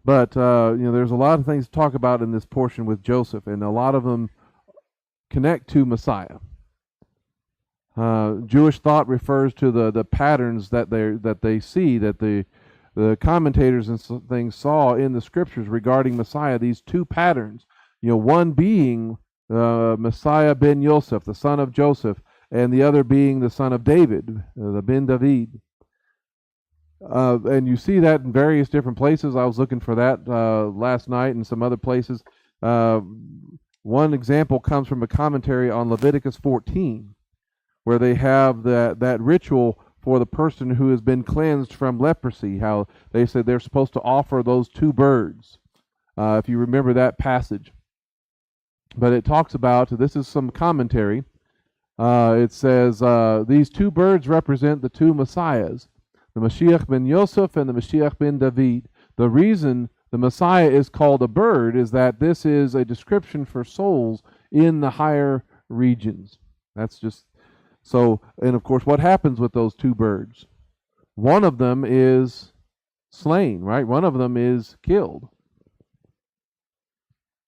But there's a lot of things to talk about in this portion with Joseph, and a lot of them connect to Messiah. Jewish thought refers to the patterns that they see, that the commentators and things saw in the scriptures regarding Messiah. These two patterns, one being Messiah ben Yosef, the son of Joseph, and the other being the son of David, the ben David. And you see that in various different places. I was looking for that last night and some other places. One example comes from a commentary on Leviticus 14, where they have that ritual for the person who has been cleansed from leprosy, how they said they're supposed to offer those two birds, if you remember that passage. But it talks about, this is some commentary, it says, these two birds represent the two Messiahs, the Mashiach ben Yosef and the Mashiach ben David. The reason the Messiah is called a bird is that this is a description for souls in the higher regions. That's just so, and of course, what happens with those two birds? One of them is slain, right? One of them is killed.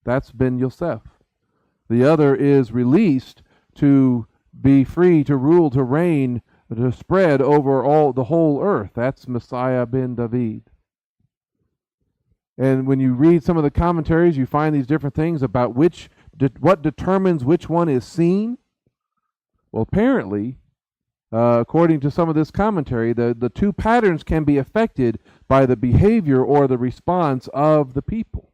That's Ben Yosef. The other is released to be free, to rule, to reign, to spread over the whole earth. That's Messiah ben David. And when you read some of the commentaries, you find these different things about what determines which one is seen. Well, apparently, according to some of this commentary, the two patterns can be affected by the behavior or the response of the people.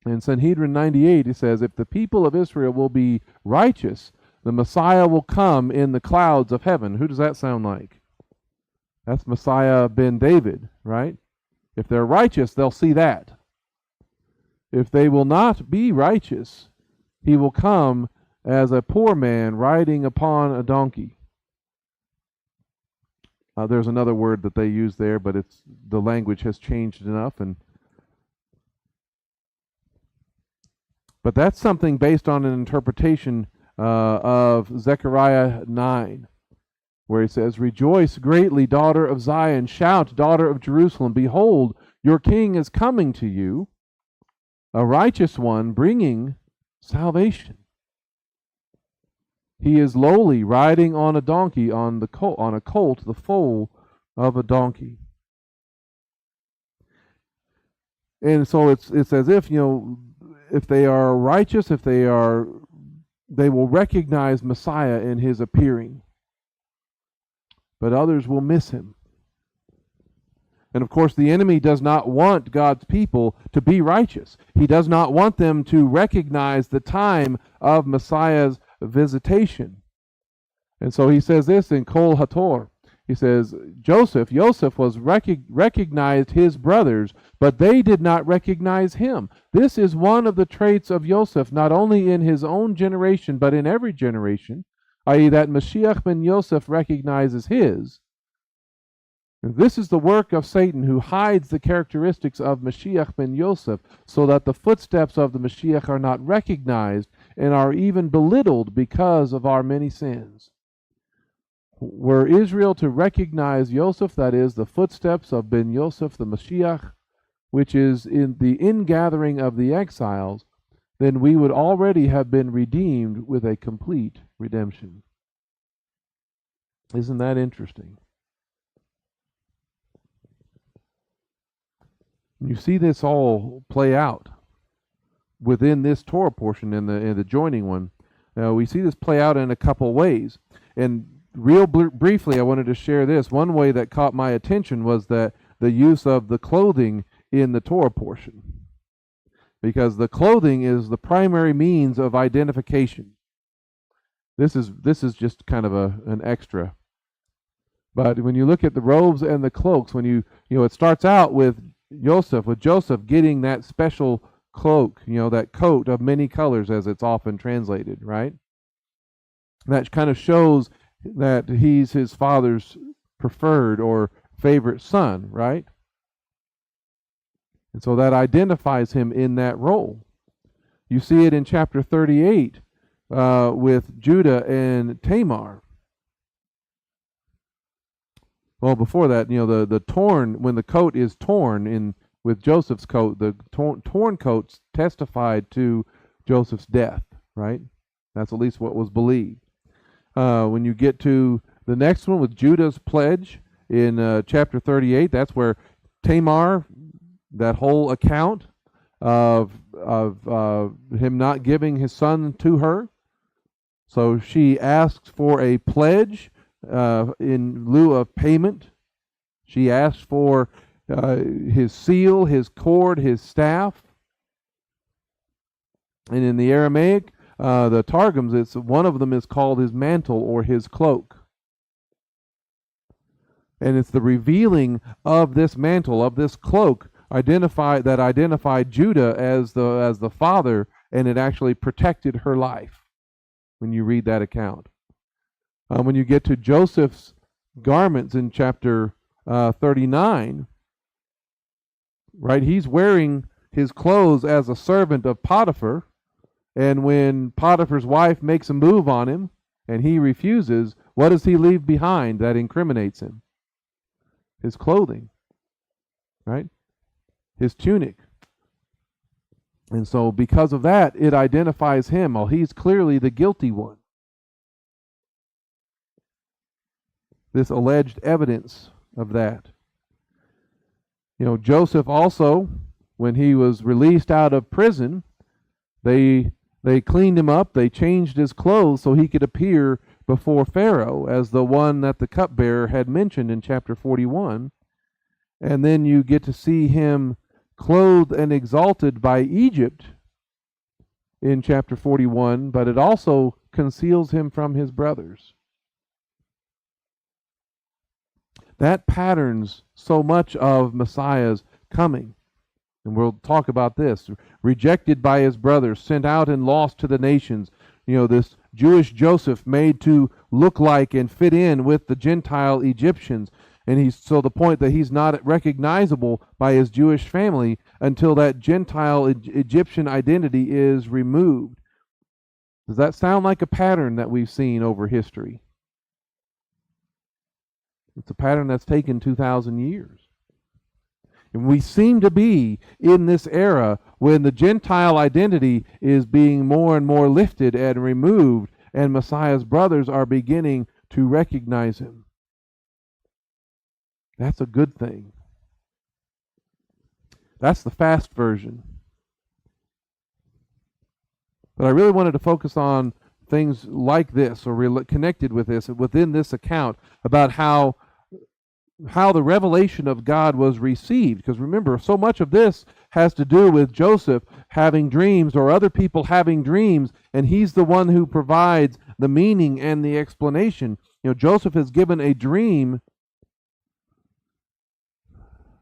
In Sanhedrin 98, it says, if the people of Israel will be righteous, the Messiah will come in the clouds of heaven. Who does that sound like? That's Messiah ben David, right? If they're righteous, they'll see that. If they will not be righteous, he will come as a poor man riding upon a donkey. There's another word that they use there, but the language has changed enough. But that's something based on an interpretation of Zechariah 9, where he says, rejoice greatly, daughter of Zion. Shout, daughter of Jerusalem. Behold, your king is coming to you, a righteous one, bringing salvation. He is lowly, riding on a donkey, on a colt, the foal of a donkey. And so it's as if, if they are righteous, they will recognize Messiah in his appearing. But others will miss him. And of course, the enemy does not want God's people to be righteous. He does not want them to recognize the time of Messiah's visitation. And so he says this in Kol Hator. He says, Joseph was recognized his brothers, but they did not recognize him. This is one of the traits of Joseph, not only in his own generation, but in every generation, i.e. that Mashiach ben Yosef recognizes his. This is the work of Satan, who hides the characteristics of Mashiach ben Yosef, so that the footsteps of the Mashiach are not recognized and are even belittled because of our many sins. Were Israel to recognize Yosef, that is, the footsteps of ben Yosef the Mashiach, which is in the ingathering of the exiles, then we would already have been redeemed with a complete redemption. Isn't that interesting? You see this all play out within this Torah portion in the joining one. We see this play out in a couple ways. And real briefly, I wanted to share this. One way that caught my attention was that the use of the clothing in the Torah portion, because the clothing is the primary means of identification. This is just kind of an extra. But when you look at the robes and the cloaks, when it starts out with Joseph getting that special cloak, that coat of many colors, as it's often translated, right? That kind of shows that he's his father's preferred or favorite son, right? And so that identifies him in that role. You see it in chapter 38 with Judah and Tamar. Well, before that, the torn, when the coat is torn in with Joseph's coat. The torn coats testified to Joseph's death, right? That's at least what was believed. When you get to the next one with Judah's pledge in chapter 38, that's where Tamar, that whole account of him not giving his son to her. So she asks for a pledge in lieu of payment. She asks for his seal, his cord, his staff. And in the Aramaic, the Targums, one of them is called his mantle or his cloak. And it's the revealing of this mantle, of this cloak, that identified Judah as the father, and it actually protected her life when you read that account. When you get to Joseph's garments in chapter 39, right, he's wearing his clothes as a servant of Potiphar, and when Potiphar's wife makes a move on him and he refuses, what does he leave behind that incriminates him? His clothing, right? His tunic. And so because of that, it identifies him. Well, he's clearly the guilty one. This alleged evidence of that. You know, Joseph also, when he was released out of prison, they cleaned him up, they changed his clothes so he could appear before Pharaoh as the one that the cupbearer had mentioned in chapter 41. And then you get to see him clothed and exalted by Egypt in chapter 41, but it also conceals him from his brothers. That patterns so much of Messiah's coming. And we'll talk about this. Rejected by his brothers, sent out and lost to the nations. You know, this Jewish Joseph made to look like and fit in with the Gentile Egyptians. And he's so the point that he's not recognizable by his Jewish family until that Gentile Egyptian identity is removed. Does that sound like a pattern that we've seen over history? It's a pattern that's taken 2,000 years. And we seem to be in this era when the Gentile identity is being more and more lifted and removed, and Messiah's brothers are beginning to recognize him. That's a good thing. That's the fast version. But I really wanted to focus on things like this, or connected with this, within this account, about how the revelation of God was received. Because remember, so much of this has to do with Joseph having dreams, or other people having dreams, and he's the one who provides the meaning and the explanation. You know, Joseph is given a dream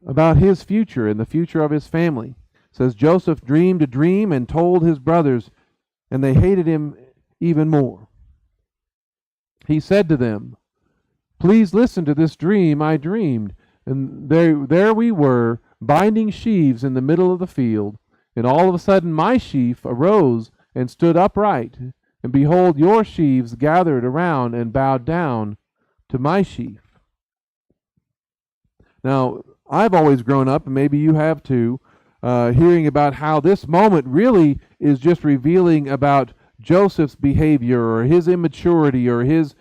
about his future and the future of his family. It says, Joseph dreamed a dream and told his brothers, and they hated him even more. He said to them, "Please listen to this dream I dreamed. And there we were, binding sheaves in the middle of the field. And all of a sudden my sheaf arose and stood upright. And behold, your sheaves gathered around and bowed down to my sheaf." Now, I've always grown up, and maybe you have too, hearing about how this moment really is just revealing about Joseph's behavior, or his immaturity, or his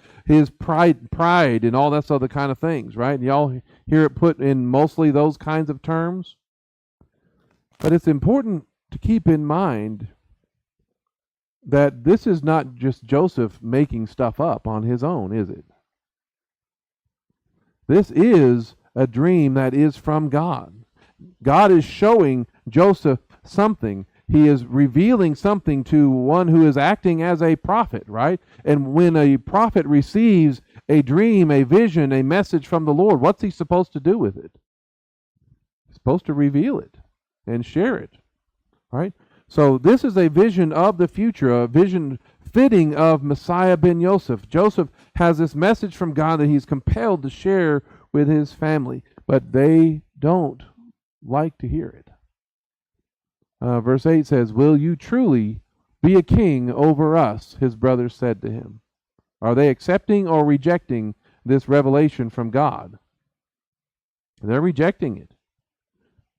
pride and all that other kind of things, right? And y'all hear it put in mostly those kinds of terms. But it's important to keep in mind that this is not just Joseph making stuff up on his own, is it? This is a dream that is from God. God is showing Joseph something. He is revealing something to one who is acting as a prophet, right? And when a prophet receives a dream, a vision, a message from the Lord, what's he supposed to do with it? He's supposed to reveal it and share it, right? So this is a vision of the future, a vision fitting of Messiah ben Yosef. Joseph has this message from God that he's compelled to share with his family, but they don't like to hear it. Verse 8 says, "Will you truly be a king over us?" his brothers said to him. Are they accepting or rejecting this revelation from God? They're rejecting it.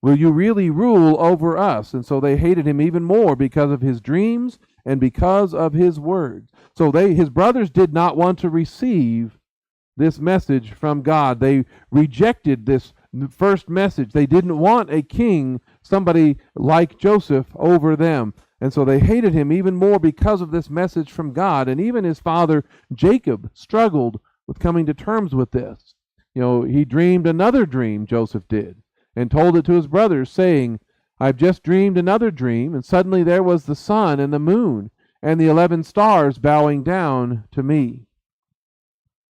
Will you really rule over us? And so they hated him even more because of his dreams and because of his words. So his brothers did not want to receive this message from God. They rejected this first message. They didn't want a king, somebody like Joseph, over them. And so they hated him even more because of this message from God. And even his father Jacob struggled with coming to terms with this. He dreamed another dream, Joseph did, and told it to his brothers, saying, I've just dreamed another dream, and suddenly there was the sun and the moon and the 11 stars bowing down to me.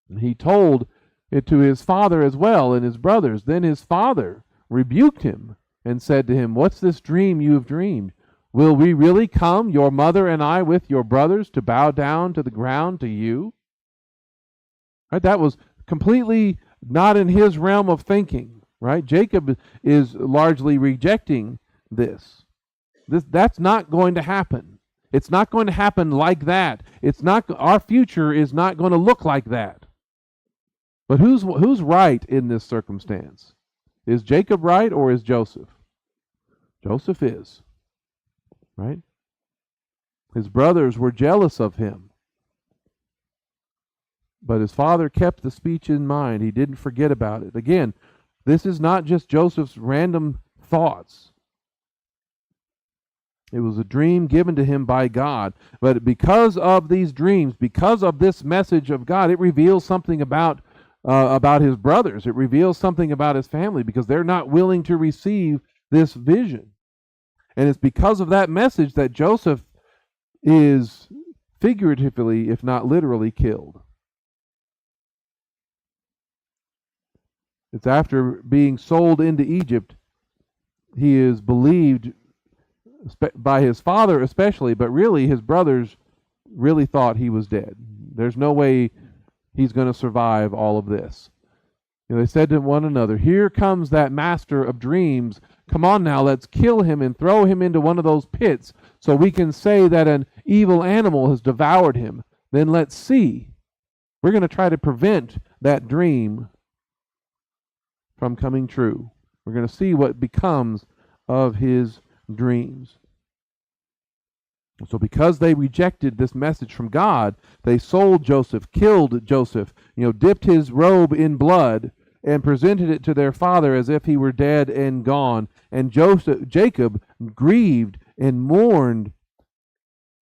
And he told it to his father as well and his brothers. Then his father rebuked him and said to him, What's this dream you have dreamed? Will we really come, your mother and I, with your brothers, to bow down to the ground to you? Right? That was completely not in his realm of thinking. Right? Jacob is largely rejecting this. That's not going to happen. It's not going to happen like that. Our future is not going to look like that. But who's right in this circumstance? Is Jacob right or is Joseph? Joseph is. Right? His brothers were jealous of him. But his father kept the speech in mind. He didn't forget about it. Again, this is not just Joseph's random thoughts. It was a dream given to him by God. But because of these dreams, because of this message of God, it reveals something about his brothers. It reveals something about his family because they're not willing to receive this vision. And it's because of that message that Joseph is figuratively, if not literally, killed. It's after being sold into Egypt, he is believed by his father especially, but really his brothers really thought he was dead. There's no way he's going to survive all of this. They said to one another, Here comes that master of dreams. Come on now, let's kill him and throw him into one of those pits so we can say that an evil animal has devoured him. Then let's see. We're going to try to prevent that dream from coming true. We're going to see what becomes of his dreams. So because they rejected this message from God, they sold Joseph, killed Joseph, dipped his robe in blood and presented it to their father as if he were dead and gone. And Jacob grieved and mourned.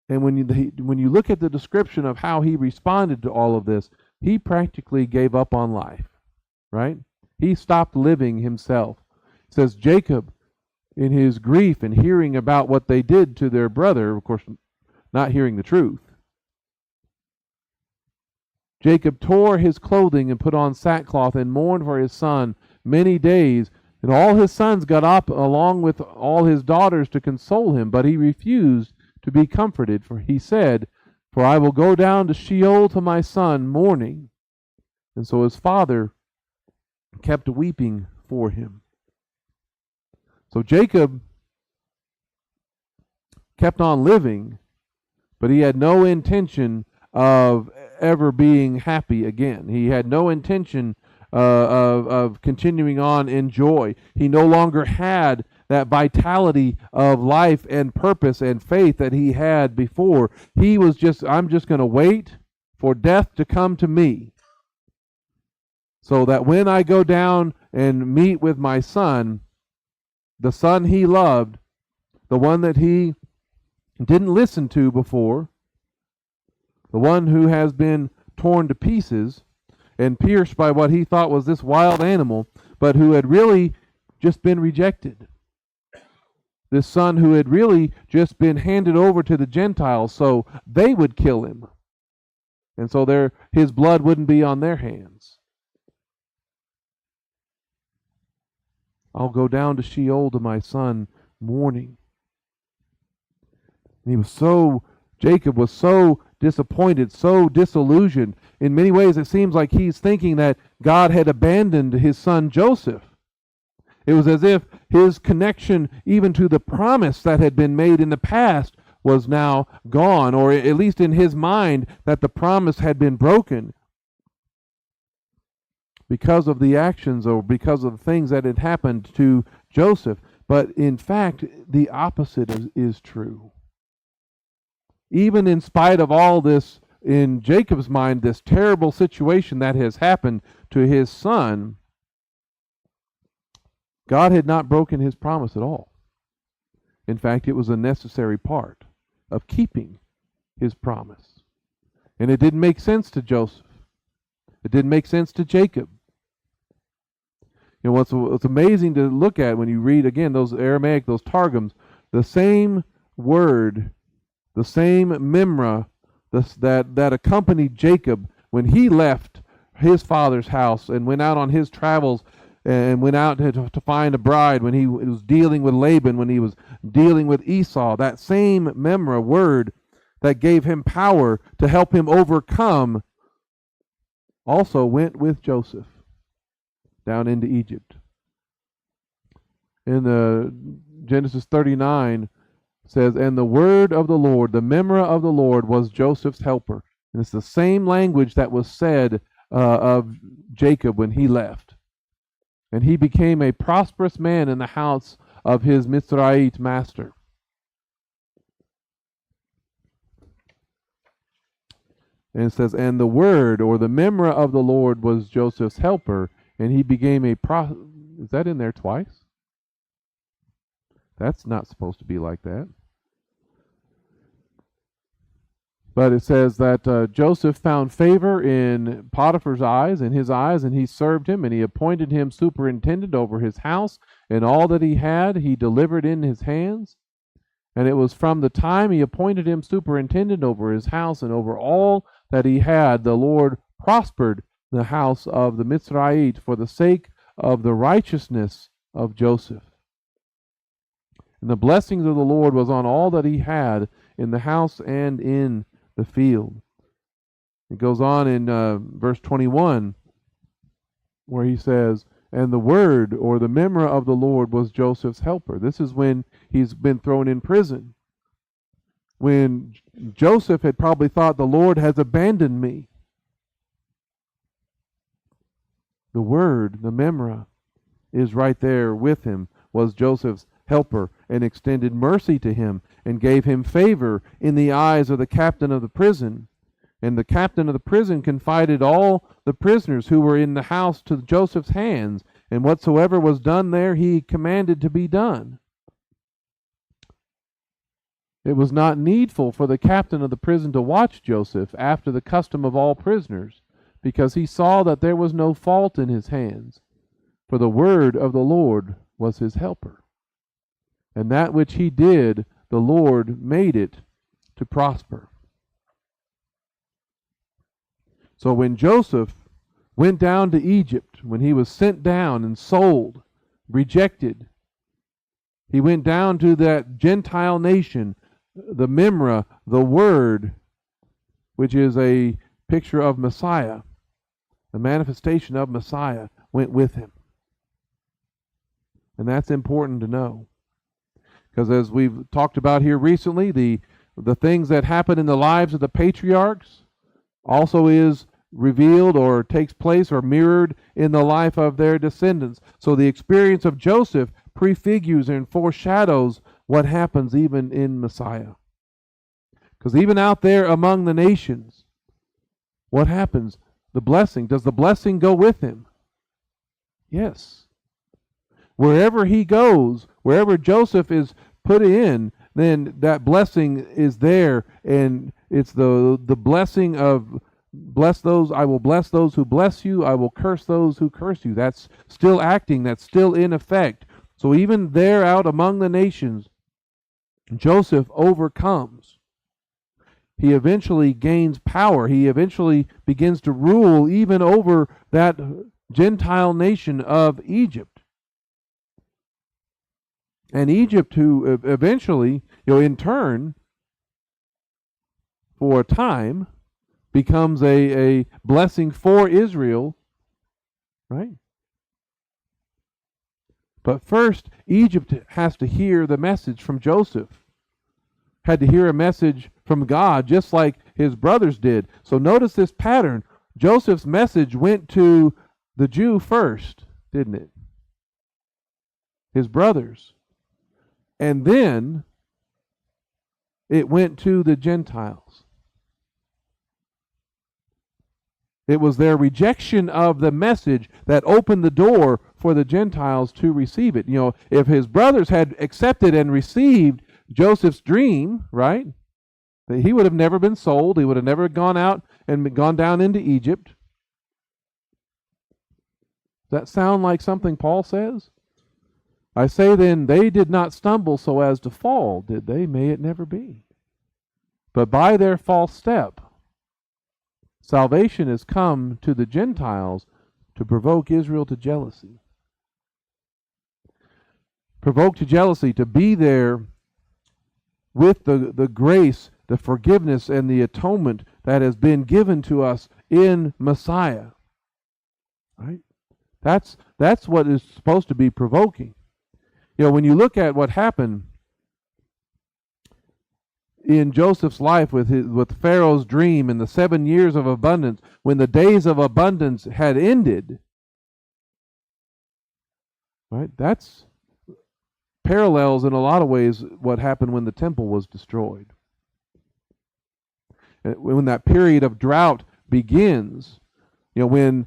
And when you look at the description of how he responded to all of this, he practically gave up on life, right? He stopped living himself. It says Jacob, in his grief and hearing about what they did to their brother, of course, not hearing the truth, Jacob tore his clothing and put on sackcloth and mourned for his son many days. And all his sons got up along with all his daughters to console him, but he refused to be comforted, for he said, For I will go down to Sheol to my son mourning. And so his father kept weeping for him. So Jacob kept on living, but he had no intention of ever being happy again. He had no intention of continuing on in joy. He no longer had that vitality of life and purpose and faith that he had before. He was I'm just going to wait for death to come to me, so that when I go down and meet with my son, the son he loved, the one that he didn't listen to before, the one who has been torn to pieces and pierced by what he thought was this wild animal, but who had really just been rejected. This son who had really just been handed over to the Gentiles so they would kill him. And so his blood wouldn't be on their hands. I'll go down to Sheol to my son mourning. And Jacob was so disappointed, so disillusioned. In many ways, it seems like he's thinking that God had abandoned his son Joseph. It was as if his connection even to the promise that had been made in the past was now gone, or at least in his mind that the promise had been broken because of the actions or because of the things that had happened to Joseph. But in fact, the opposite is true. Even in spite of all this, in Jacob's mind, this terrible situation that has happened to his son, God had not broken his promise at all. In fact, it was a necessary part of keeping his promise. And it didn't make sense to Joseph. It didn't make sense to Jacob. You know, what's amazing to look at when you read, again, those Aramaic, those Targums, the same word, the same memra that accompanied Jacob when he left his father's house and went out on his travels and went out to find a bride, when he was dealing with Laban, when he was dealing with Esau, that same memra word that gave him power to help him overcome also went with Joseph down into Egypt. In the Genesis 39 says, and the word of the Lord, the memra of the Lord, was Joseph's helper. And it's the same language that was said of Jacob when he left. And he became a prosperous man in the house of his Mitzrayite master. And it says, and the word, or the memra of the Lord, was Joseph's helper, and he became a Is that in there twice? That's not supposed to be like that. But it says that Joseph found favor in Potiphar's eyes, in his eyes, and he served him, and he appointed him superintendent over his house, and all that he had he delivered in his hands. And it was from the time he appointed him superintendent over his house and over all that he had, the Lord prospered the house of the Mitzrayite for the sake of the righteousness of Joseph. And the blessings of the Lord was on all that he had in the house and in the field. It goes on in verse 21 where he says, and the word, or the memra of the Lord, was Joseph's helper. This is when he's been thrown in prison. When Joseph had probably thought, the Lord has abandoned me. The word, the memra, is right there with him, was Joseph's helper, and extended mercy to him, and gave him favor in the eyes of the captain of the prison. And the captain of the prison confided all the prisoners who were in the house to Joseph's hands, and whatsoever was done there he commanded to be done. It was not needful for the captain of the prison to watch Joseph after the custom of all prisoners, because he saw that there was no fault in his hands, for the word of the Lord was his helper. And that which he did, the Lord made it to prosper. So when Joseph went down to Egypt, when he was sent down and sold, rejected, he went down to that Gentile nation, the memra, the word, which is a picture of Messiah, the manifestation of Messiah, went with him. And that's important to know. Because as we've talked about here recently, the things that happen in the lives of the patriarchs also is revealed or takes place or mirrored in the life of their descendants. So the experience of Joseph prefigures and foreshadows what happens even in Messiah. Because even out there among the nations, what happens? The blessing. Does the blessing go with him? Yes. Wherever he goes, wherever Joseph is put in, then that blessing is there, and it's the blessing of bless those, I will bless those who bless you, I will curse those who curse you. That's still acting, that's still in effect. So even there out among the nations, Joseph overcomes. He eventually gains power. He eventually begins to rule even over that Gentile nation of Egypt. And Egypt, who eventually, in turn, for a time, becomes a blessing for Israel, right? But first, Egypt has to hear the message from Joseph. Had to hear a message from God, just like his brothers did. So notice this pattern. Joseph's message went to the Jew first, didn't it? His brothers. And then it went to the Gentiles. It was their rejection of the message that opened the door for the Gentiles to receive it. If his brothers had accepted and received Joseph's dream, right, that he would have never been sold. He would have never gone out and gone down into Egypt. Does that sound like something Paul says? I say then, they did not stumble so as to fall, did they? May it never be. But by their false step, salvation has come to the Gentiles to provoke Israel to jealousy. Provoke to jealousy, to be there with the grace, the forgiveness, and the atonement that has been given to us in Messiah. Right? That's what is supposed to be provoking. When you look at what happened in Joseph's life with Pharaoh's dream and the 7 years of abundance, when the days of abundance had ended, right? That's parallels in a lot of ways what happened when the temple was destroyed. When that period of drought begins, when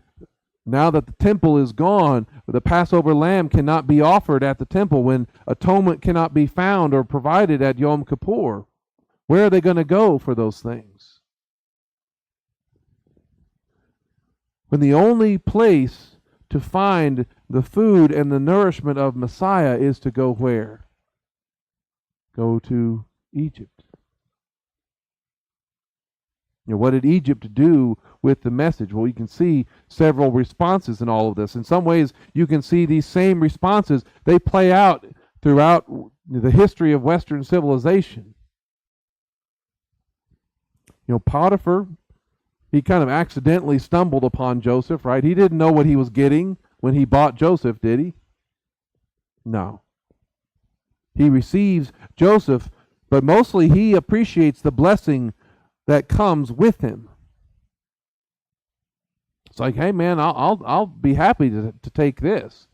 now that the temple is gone, the Passover lamb cannot be offered at the temple, when atonement cannot be found or provided at Yom Kippur, where are they going to go for those things? When the only place to find the food and the nourishment of Messiah is to go where? Go to Egypt. What did Egypt do with the message? Well, you can see several responses in all of this. In some ways, you can see these same responses. They play out throughout the history of Western civilization. Potiphar, he kind of accidentally stumbled upon Joseph, right? He didn't know what he was getting when he bought Joseph, did he? No. He receives Joseph, but mostly he appreciates the blessing that comes with him. It's like, hey man, I'll be happy to take this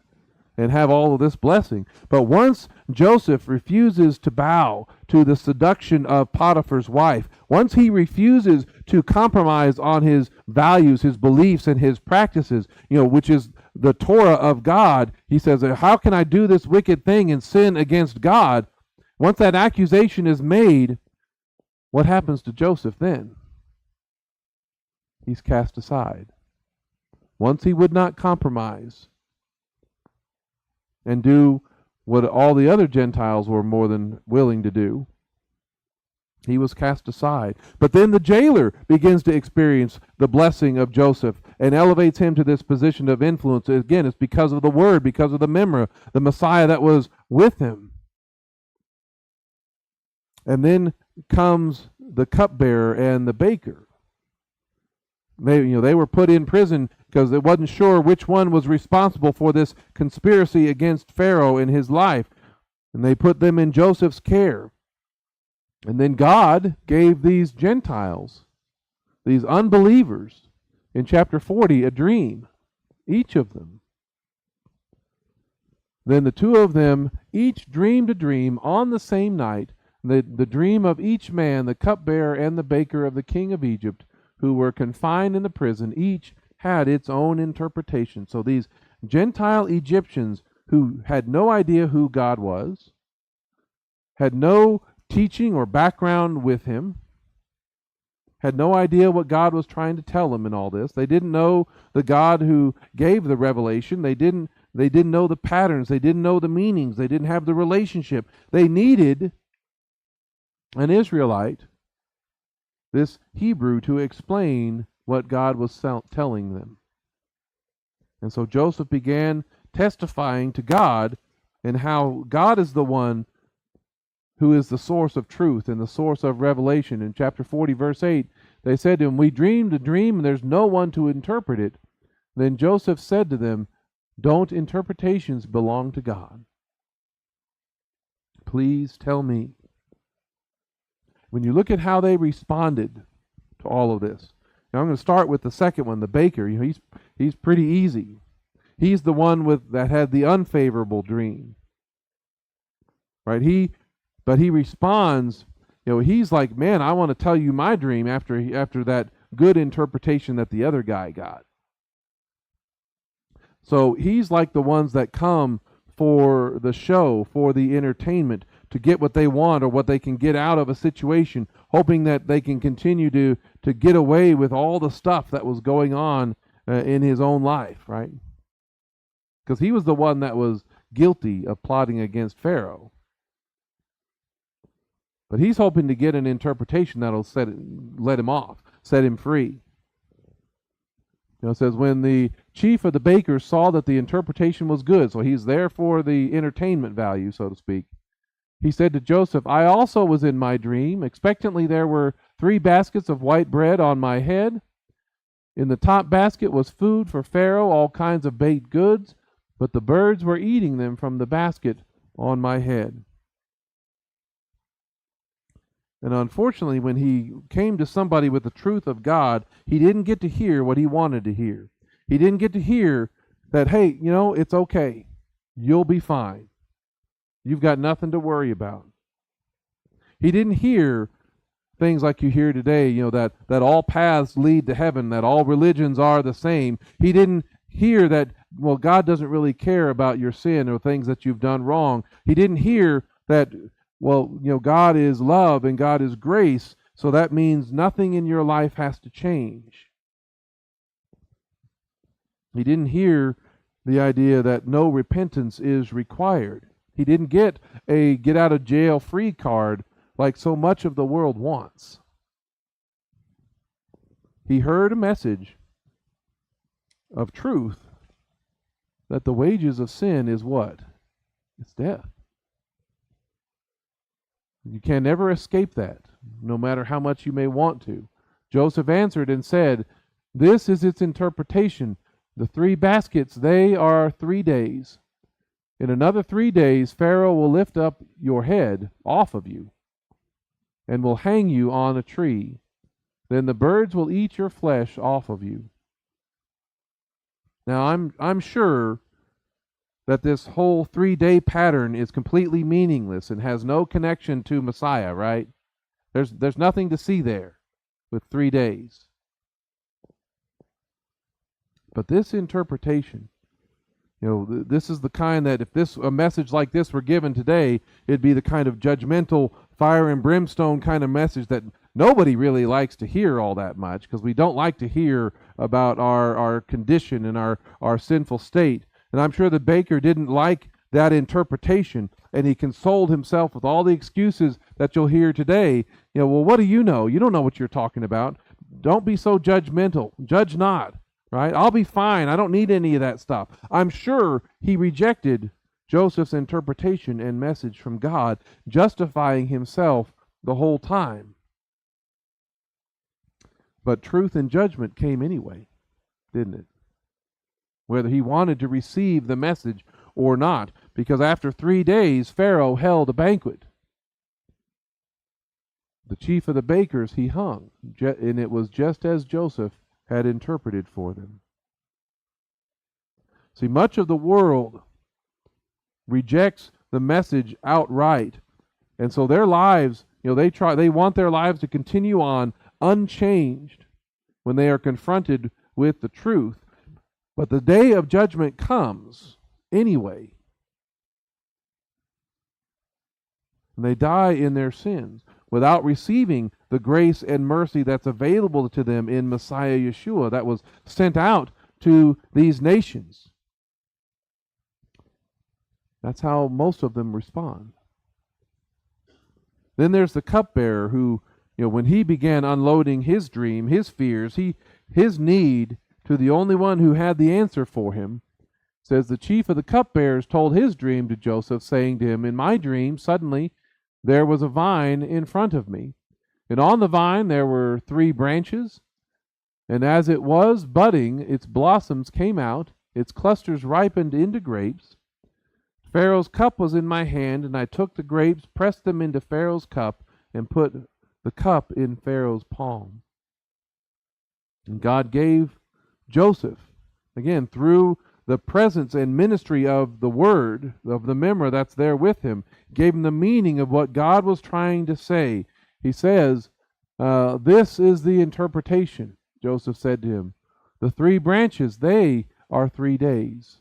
and have all of this blessing. But once Joseph refuses to bow to the seduction of Potiphar's wife, once he refuses to compromise on his values, his beliefs, and his practices, which is the Torah of God, he says, how can I do this wicked thing and sin against God? Once that accusation is made, what happens to Joseph then? He's cast aside. Once he would not compromise and do what all the other Gentiles were more than willing to do, he was cast aside. But then the jailer begins to experience the blessing of Joseph and elevates him to this position of influence. Again, it's because of the word, because of the Memra, the Messiah that was with him. And then comes the cupbearer and the baker. They were put in prison because they wasn't sure which one was responsible for this conspiracy against Pharaoh in his life. And they put them in Joseph's care. And then God gave these Gentiles, these unbelievers, in chapter 40, a dream, each of them. Then the two of them each dreamed a dream on the same night, the dream of each man, the cupbearer and the baker of the king of Egypt, who were confined in the prison. Each had its own interpretation. So these Gentile Egyptians who had no idea who God was, had no teaching or background with him, had no idea what God was trying to tell them in all this. They didn't know the God who gave the revelation. They didn't know the patterns. They didn't know the meanings. They didn't have the relationship. They needed an Israelite, this Hebrew, to explain what God was telling them. And so Joseph began testifying to God and how God is the one who is the source of truth and the source of revelation. In chapter 40, verse 8, they said to him, "We dreamed a dream and there's no one to interpret it." Then Joseph said to them, "Don't interpretations belong to God? Please tell me." When you look at how they responded to all of this, now I'm going to start with the second one, the baker. He's pretty easy. He's the one that had the unfavorable dream. right? But he responds, he's like, man, I want to tell you my dream after that good interpretation that the other guy got. So he's like the ones that come for the show, for the entertainment, to get what they want or what they can get out of a situation, hoping that they can continue to get away with all the stuff that was going on in his own life, right? Because he was the one that was guilty of plotting against Pharaoh. But he's hoping to get an interpretation that'll let him off, set him free. It says, when the chief of the bakers saw that the interpretation was good, so he's there for the entertainment value, so to speak, he said to Joseph, I also was in my dream. Expectantly there were 3 baskets of white bread on my head. In the top basket was food for Pharaoh, all kinds of baked goods, but the birds were eating them from the basket on my head. And unfortunately, when he came to somebody with the truth of God, he didn't get to hear what he wanted to hear. He didn't get to hear that, hey, it's okay. You'll be fine. You've got nothing to worry about. He didn't hear things like you hear today, that all paths lead to heaven, that all religions are the same. He didn't hear that, well, God doesn't really care about your sin or things that you've done wrong. He didn't hear that, well, God is love and God is grace, so that means nothing in your life has to change. He didn't hear the idea that no repentance is required. He didn't get a get out of jail free card like so much of the world wants. He heard a message of truth that the wages of sin is what? It's death. You can never escape that, no matter how much you may want to. Joseph answered and said, this is its interpretation. The 3 baskets, they are 3 days. In another 3 days, Pharaoh will lift up your head off of you and will hang you on a tree. Then the birds will eat your flesh off of you. Now, I'm sure that this whole 3-day pattern is completely meaningless and has no connection to Messiah, right? There's nothing to see there with 3 days. But this interpretation, this is the kind that if a message like this were given today, it'd be the kind of judgmental, fire and brimstone kind of message that nobody really likes to hear all that much, because we don't like to hear about our condition and our sinful state. And I'm sure the baker didn't like that interpretation, and he consoled himself with all the excuses that you'll hear today. Well, what do you know? You don't know what you're talking about. Don't be so judgmental. Judge not, right? I'll be fine. I don't need any of that stuff. I'm sure he rejected Joseph's interpretation and message from God, justifying himself the whole time. But truth and judgment came anyway, didn't it? Whether he wanted to receive the message or not, because after 3 days, Pharaoh held a banquet. The chief of the bakers he hung, and it was just as Joseph had interpreted for them. See, much of the world rejects the message outright, and so their lives, they want their lives to continue on unchanged when they are confronted with the truth. But the day of judgment comes anyway. And they die in their sins without receiving the grace and mercy that's available to them in Messiah Yeshua that was sent out to these nations. That's how most of them respond. Then there's the cupbearer who, when he began unloading his dream, his fears, his need to the only one who had the answer for him, says the chief of the cupbearers told his dream to Joseph, saying to him, in my dream, suddenly there was a vine in front of me, and on the vine there were 3 branches, and as it was budding, its blossoms came out, its clusters ripened into grapes. Pharaoh's cup was in my hand, and I took the grapes, pressed them into Pharaoh's cup, and put the cup in Pharaoh's palm. And God gave Joseph, again, through the presence and ministry of the word, of the memory that's there with him, gave him the meaning of what God was trying to say. He says, this is the interpretation. Joseph said to him, the 3 branches, they are 3 days.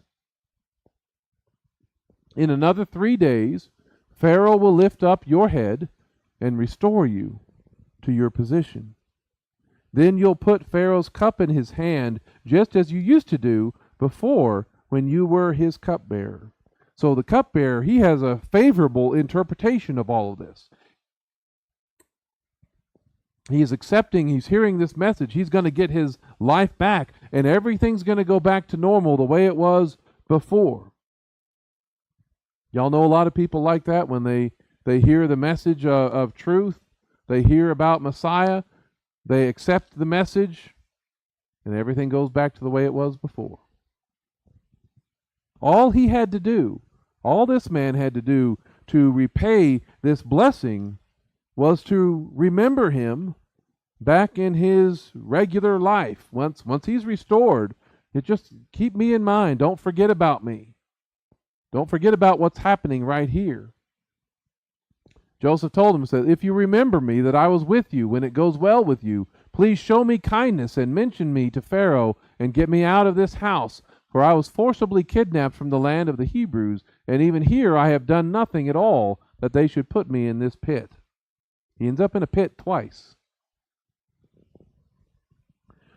In another 3 days, Pharaoh will lift up your head and restore you to your position. Then you'll put Pharaoh's cup in his hand, just as you used to do before when you were his cupbearer. So the cupbearer, he has a favorable interpretation of all of this. He is accepting, he's hearing this message. He's going to get his life back, and everything's going to go back to normal the way it was before. Y'all know a lot of people like that when they hear the message of truth. They hear about Messiah. They accept the message, and everything goes back to the way it was before. All he had to do, all this man had to do to repay this blessing was to remember him back in his regular life. Once he's restored, it just keep me in mind. Don't forget about me. Don't forget about what's happening right here. Joseph told him, said, if you remember me, that I was with you when it goes well with you, please show me kindness and mention me to Pharaoh and get me out of this house, for I was forcibly kidnapped from the land of the Hebrews, and even here I have done nothing at all that they should put me in this pit. He ends up in a pit twice.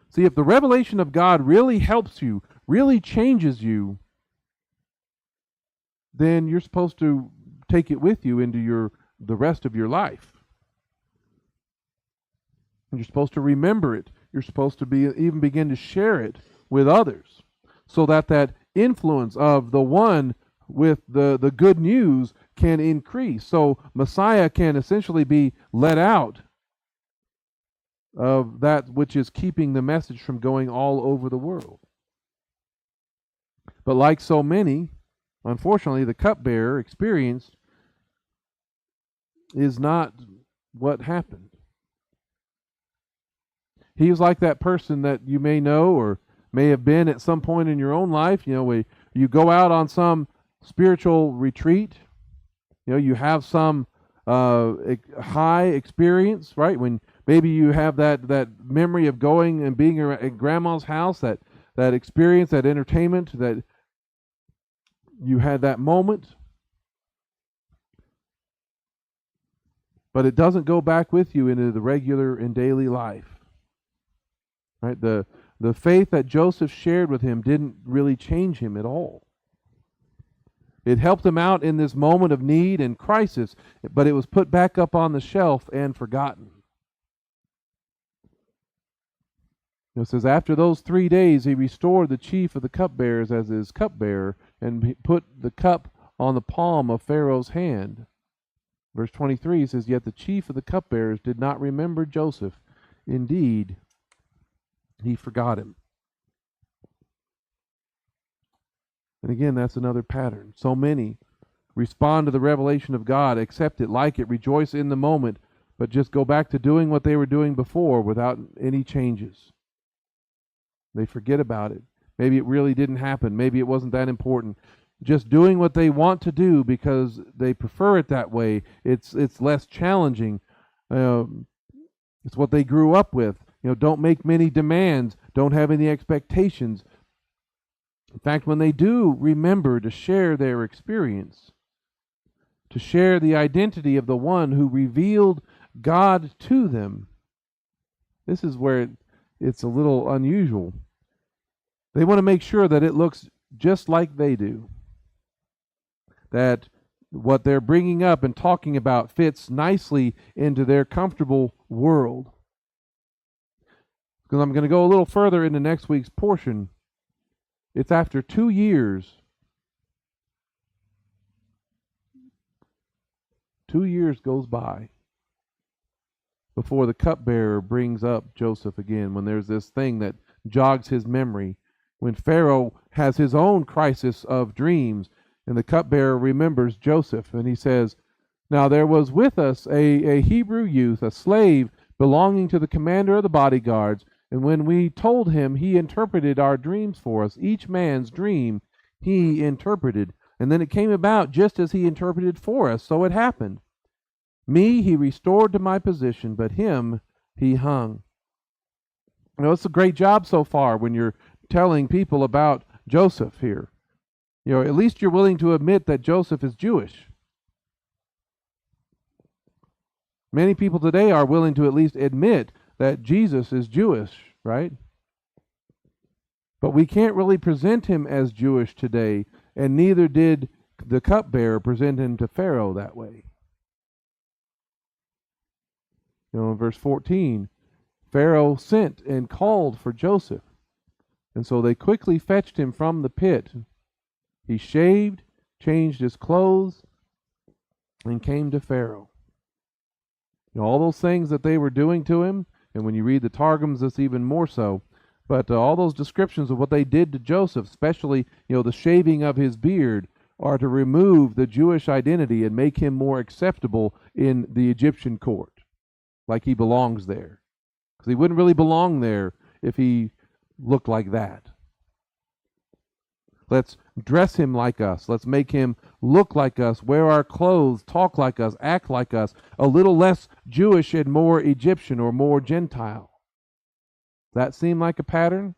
See, if the revelation of God really helps you, really changes you, then you're supposed to take it with you into the rest of your life. And you're supposed to remember it. You're supposed to even begin to share it with others, so that influence of the one with the good news can increase. So Messiah can essentially be let out of that which is keeping the message from going all over the world. But like so many, unfortunately, the cupbearer experienced is not what happened. He was like that person that you may know or may have been at some point in your own life, where you go out on some spiritual retreat, you have some high experience, right? When maybe you have that memory of going and being at grandma's house, that experience, that entertainment, that you had that moment. But it doesn't go back with you into the regular and daily life. Right? The faith that Joseph shared with him didn't really change him at all. It helped him out in this moment of need and crisis, but it was put back up on the shelf and forgotten. It says, after those 3 days, he restored the chief of the cupbearers as his cupbearer, and he put the cup on the palm of Pharaoh's hand. Verse 23 says, yet the chief of the cupbearers did not remember Joseph. Indeed, he forgot him. And again, that's another pattern. So many respond to the revelation of God, accept it, like it, rejoice in the moment, but just go back to doing what they were doing before without any changes. They forget about it. Maybe it really didn't happen. Maybe it wasn't that important. Just doing what they want to do because they prefer it that way. It's less challenging. It's what they grew up with. Don't make many demands. Don't have any expectations. In fact, when they do remember to share their experience, to share the identity of the one who revealed God to them, this is where it's a little unusual. They want to make sure that it looks just like they do. That what they're bringing up and talking about fits nicely into their comfortable world. Because I'm going to go a little further into next week's portion. It's after 2 years. 2 years goes by before the cupbearer brings up Joseph again, when there's this thing that jogs his memory, when Pharaoh has his own crisis of dreams, and the cupbearer remembers Joseph, and he says, now there was with us a Hebrew youth, a slave belonging to the commander of the bodyguards, And when we told him, he interpreted our dreams for us. Each man's dream he interpreted. And then it came about just as he interpreted for us. So it happened. Me he restored to my position, but him he hung. It's a great job so far when you're telling people about Joseph here. At least you're willing to admit that Joseph is Jewish. Many people today are willing to at least admit that Jesus is Jewish, right? But we can't really present him as Jewish today, and neither did the cupbearer present him to Pharaoh that way. In verse 14, Pharaoh sent and called for Joseph, and so they quickly fetched him from the pit. He shaved, changed his clothes, and came to Pharaoh. All those things that they were doing to him, and when you read the Targums, it's even more so. But all those descriptions of what they did to Joseph, especially, the shaving of his beard, are to remove the Jewish identity and make him more acceptable in the Egyptian court, like he belongs there. Because he wouldn't really belong there if he looked like that. Let's dress him like us. Let's make him look like us, wear our clothes, talk like us, act like us, a little less Jewish and more Egyptian or more Gentile. That seem like a pattern?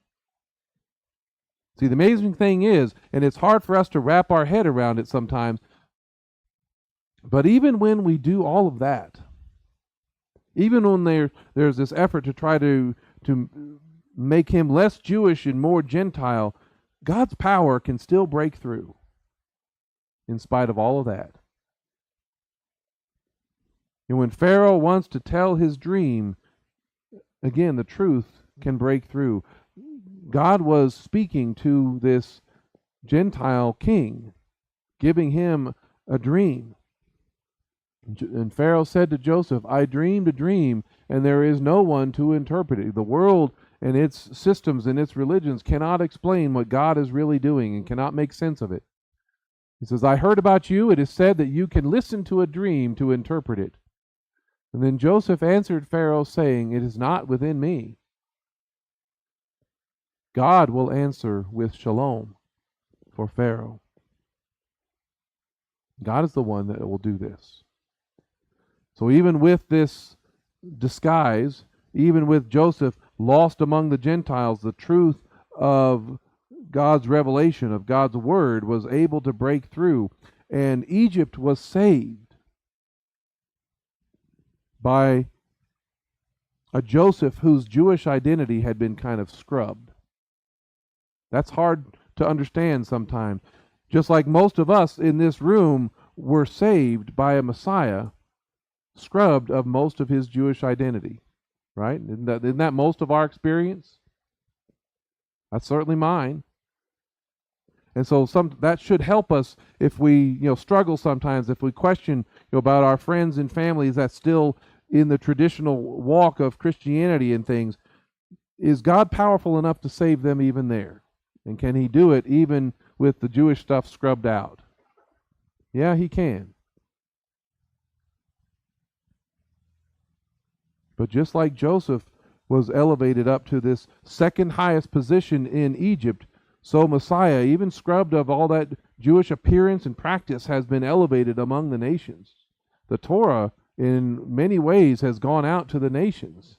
See, the amazing thing is, and it's hard for us to wrap our head around it sometimes, but even when we do all of that, even when there's this effort to try to make him less Jewish and more Gentile, God's power can still break through in spite of all of that. And when Pharaoh wants to tell his dream, again, the truth can break through. God was speaking to this Gentile king, giving him a dream. And Pharaoh said to Joseph, I dreamed a dream, and there is no one to interpret it. The world and its systems and its religions cannot explain what God is really doing and cannot make sense of it. He says, I heard about you. It is said that you can listen to a dream to interpret it. And then Joseph answered Pharaoh, saying, it is not within me. God will answer with shalom for Pharaoh. God is the one that will do this. So even with this disguise, even with Joseph lost among the Gentiles, the truth of God's revelation, of God's word, was able to break through. And Egypt was saved by a Joseph whose Jewish identity had been kind of scrubbed. That's hard to understand sometimes. Just like most of us in this room were saved by a Messiah scrubbed of most of his Jewish identity. Right? Isn't that most of our experience? That's certainly mine. And so that should help us if we struggle sometimes, if we question about our friends and families that's still in the traditional walk of Christianity and things. Is God powerful enough to save them even there? And can he do it even with the Jewish stuff scrubbed out? Yeah, he can. But just like Joseph was elevated up to this second highest position in Egypt, so Messiah, even scrubbed of all that Jewish appearance and practice, has been elevated among the nations. The Torah, in many ways, has gone out to the nations.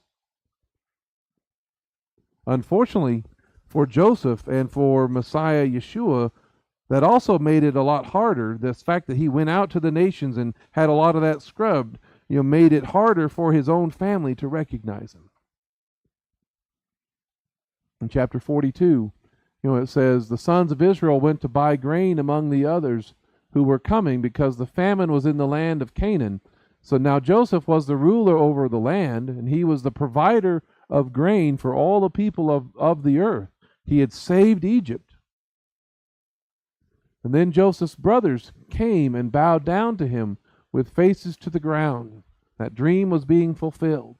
Unfortunately, for Joseph and for Messiah Yeshua, that also made it a lot harder. This fact that he went out to the nations and had a lot of that scrubbed, made it harder for his own family to recognize him. In chapter 42, it says, the sons of Israel went to buy grain among the others who were coming because the famine was in the land of Canaan. So now Joseph was the ruler over the land, and he was the provider of grain for all the people of the earth. He had saved Egypt. And then Joseph's brothers came and bowed down to him with faces to the ground. That dream was being fulfilled.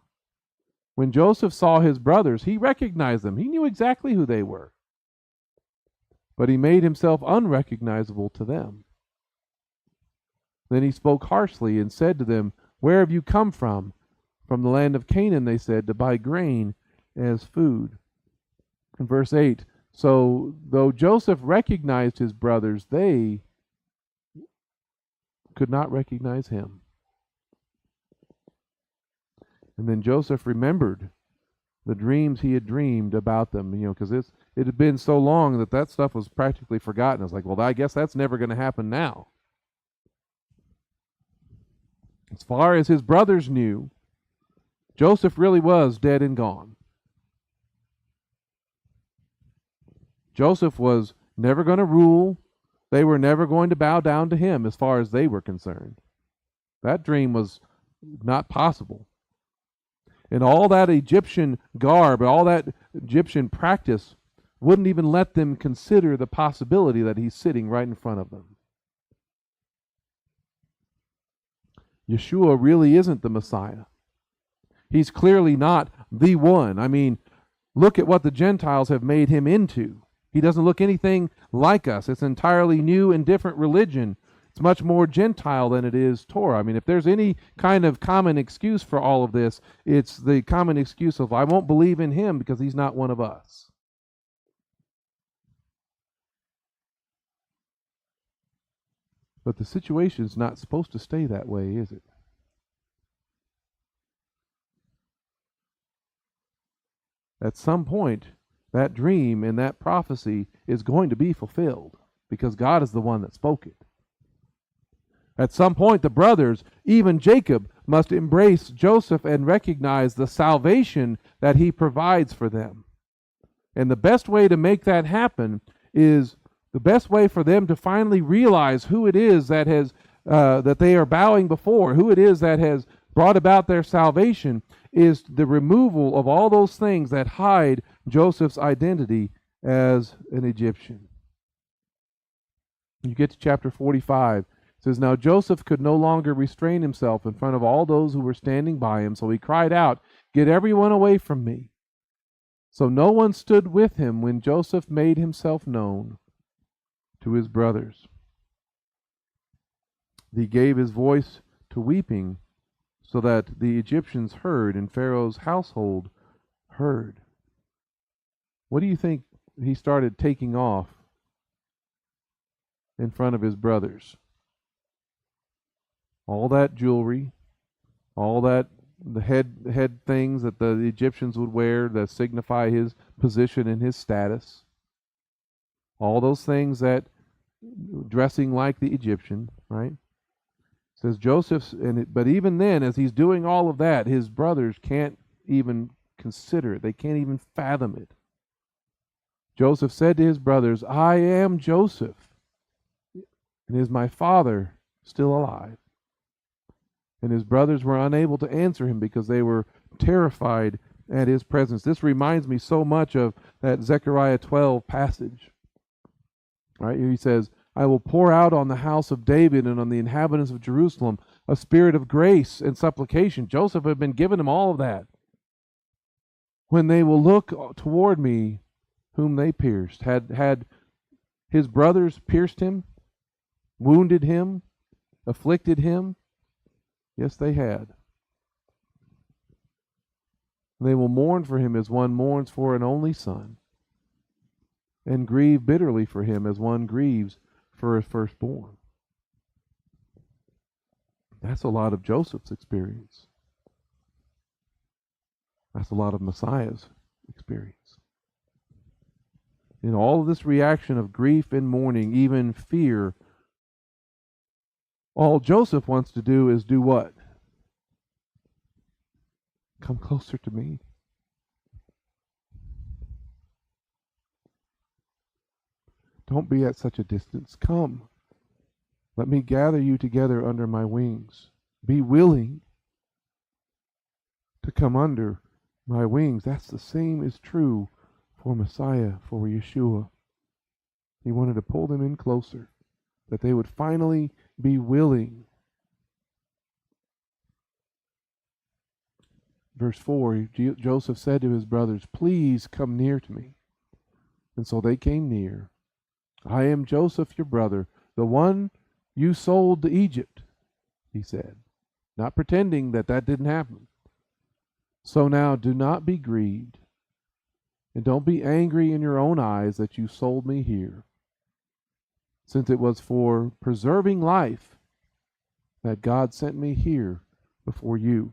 When Joseph saw his brothers, he recognized them. He knew exactly who they were. But he made himself unrecognizable to them. Then he spoke harshly and said to them, where have you come from? From the land of Canaan, they said, to buy grain. as food. In verse 8, so though Joseph recognized his brothers, they could not recognize him. And then Joseph remembered the dreams he had dreamed about them, because it had been so long that stuff was practically forgotten. It's like, well, I guess that's never going to happen now. As far as his brothers knew, Joseph really was dead and gone. Joseph was never going to rule. They were never going to bow down to him as far as they were concerned. That dream was not possible. And all that Egyptian garb, all that Egyptian practice wouldn't even let them consider the possibility that he's sitting right in front of them. Yeshua really isn't the Messiah. He's clearly not the one. I mean, look at what the Gentiles have made him into. He doesn't look anything like us. It's an entirely new and different religion. It's much more Gentile than it is Torah. I mean, if there's any kind of common excuse for all of this, it's the common excuse of, I won't believe in him because he's not one of us. But the situation's not supposed to stay that way, is it? At some point, that dream and that prophecy is going to be fulfilled because God is the one that spoke it. At some point, the brothers, even Jacob, must embrace Joseph and recognize the salvation that he provides for them. And the best way to make that happen is the best way for them to finally realize who it is that has that they are bowing before, who it is that has brought about their salvation, is the removal of all those things that hide Joseph's identity as an Egyptian. You get to chapter 45. It says, now Joseph could no longer restrain himself in front of all those who were standing by him, so he cried out, get everyone away from me. So no one stood with him when Joseph made himself known to his brothers. He gave his voice to weeping, so that the Egyptians heard and Pharaoh's household heard. What do you think he started taking off in front of his brothers? All that jewelry, all that the head things that the Egyptians would wear that signify his position and his status. All those things that dressing like the Egyptian, right? It says Joseph's, but even then, as he's doing all of that, his brothers can't even consider it. They can't even fathom it. Joseph said to his brothers, I am Joseph, and is my father still alive? And his brothers were unable to answer him because they were terrified at his presence. This reminds me so much of that Zechariah 12 passage. Right? He says, I will pour out on the house of David and on the inhabitants of Jerusalem a spirit of grace and supplication. Joseph had been given him all of that. When they will look toward me, whom they pierced. Had his brothers pierced him, wounded him, afflicted him? Yes, they had. They will mourn for him as one mourns for an only son, and grieve bitterly for him as one grieves for a firstborn. That's a lot of Joseph's experience. That's a lot of Messiah's experience. In all of this reaction of grief and mourning, even fear, all Joseph wants to do is do what? Come closer to me. Don't be at such a distance. Come. Let me gather you together under my wings. Be willing to come under my wings. That's the same is true for Messiah, for Yeshua. He wanted to pull them in closer, that they would finally be willing. Verse 4, Joseph said to his brothers, please come near to me. And so they came near. I am Joseph, your brother, the one you sold to Egypt, he said, not pretending that didn't happen. So now do not be grieved, And don't be angry in your own eyes that you sold me here, since it was for preserving life that God sent me here before you.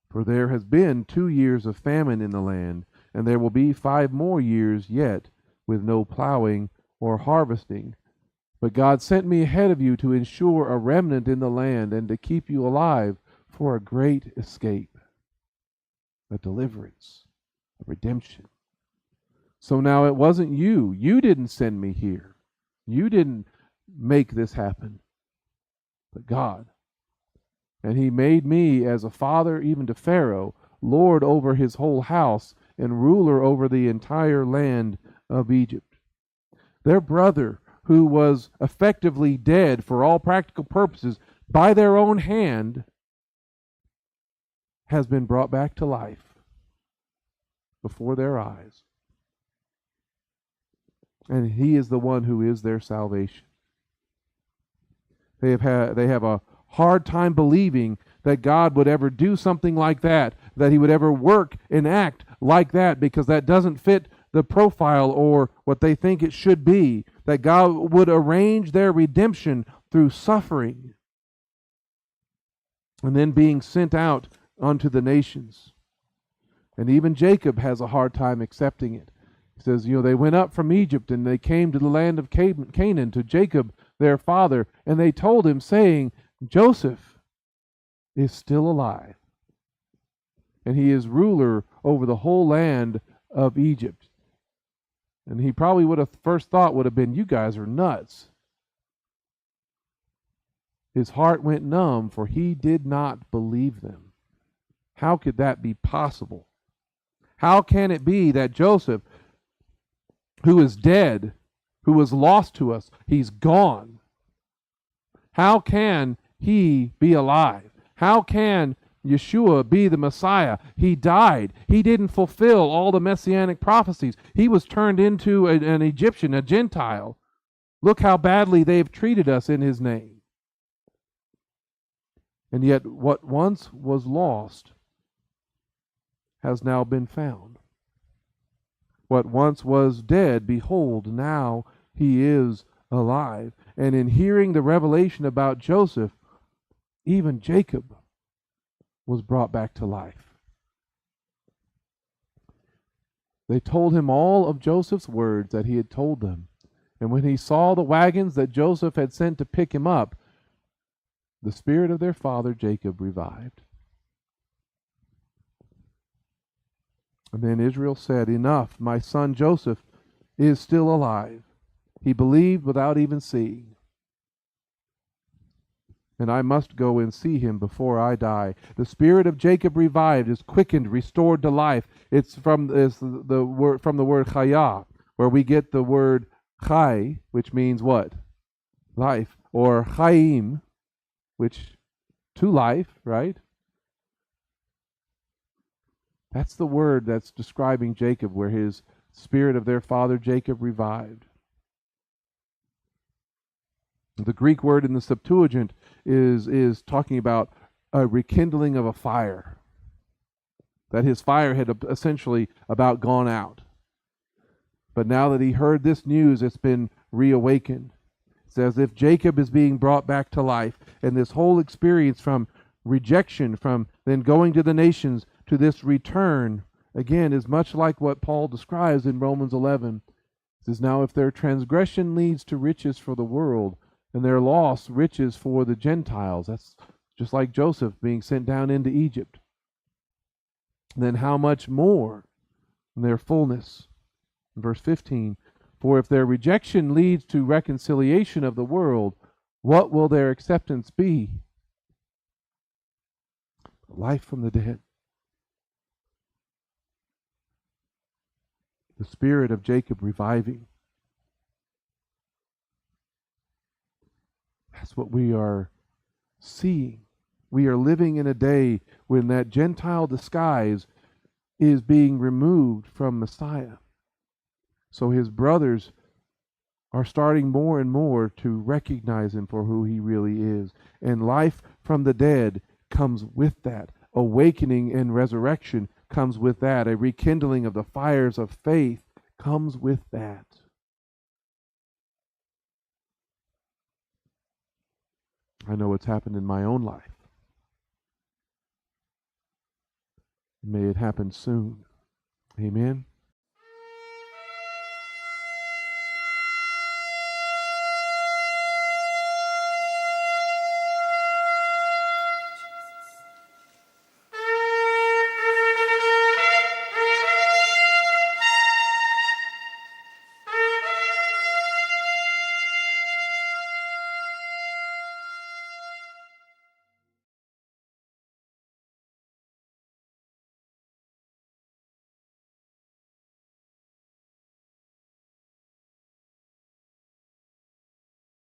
For there has been 2 years of famine in the land, and there will be 5 more years yet with no plowing or harvesting. But God sent me ahead of you to ensure a remnant in the land and to keep you alive for a great escape, a deliverance, a redemption. So now it wasn't you. You didn't send me here. You didn't make this happen, but God. And he made me as a father even to Pharaoh, lord over his whole house, and ruler over the entire land of Egypt. Their brother, who was effectively dead for all practical purposes by their own hand, has been brought back to life before their eyes. And he is the one who is their salvation. They have a hard time believing that God would ever do something like that he would ever work and act like that, because that doesn't fit the profile or what they think it should be, that God would arrange their redemption through suffering and then being sent out unto the nations. And even Jacob has a hard time accepting it. He says, they went up from Egypt and they came to the land of Canaan, to Jacob their father, and they told him, saying, Joseph is still alive, and he is ruler over the whole land of Egypt. And he probably would have first thought would have been, you guys are nuts. His heart went numb, for he did not believe them. How could that be possible? How can it be that Joseph, who is dead, who was lost to us, he's gone? How can he be alive? How can Yeshua be the Messiah? He died. He didn't fulfill all the messianic prophecies. He was turned into an Egyptian, a Gentile. Look how badly they've treated us in his name. And yet what once was lost has now been found. What once was dead, behold, now he is alive. And in hearing the revelation about Joseph, even Jacob was brought back to life. They told him all of Joseph's words that he had told them. And when he saw the wagons that Joseph had sent to pick him up, the spirit of their father Jacob revived. And then Israel said, enough, my son Joseph is still alive. He believed without even seeing. And I must go and see him before I die. The spirit of Jacob revived, is quickened, restored to life. It's from the word chaya, where we get the word chai, which means what? Life. Or chaim, which to life, right? That's the word that's describing Jacob, where his spirit of their father Jacob revived. The Greek word in the Septuagint is talking about a rekindling of a fire. That his fire had essentially about gone out. But now that he heard this news, it's been reawakened. It's as if Jacob is being brought back to life. And this whole experience from rejection, from then going to the nations, to this return, again, is much like what Paul describes in Romans 11. It says, now if their transgression leads to riches for the world, and their loss riches for the Gentiles, that's just like Joseph being sent down into Egypt, then how much more their fullness? Verse 15, for if their rejection leads to reconciliation of the world, what will their acceptance be? Life from the dead. The spirit of Jacob reviving. That's what we are seeing. We are living in a day when that Gentile disguise is being removed from Messiah. So his brothers are starting more and more to recognize him for who he really is. And life from the dead comes with that. Awakening and resurrection comes with that. A rekindling of the fires of faith comes with that. I know what's happened in my own life. May it happen soon. Amen.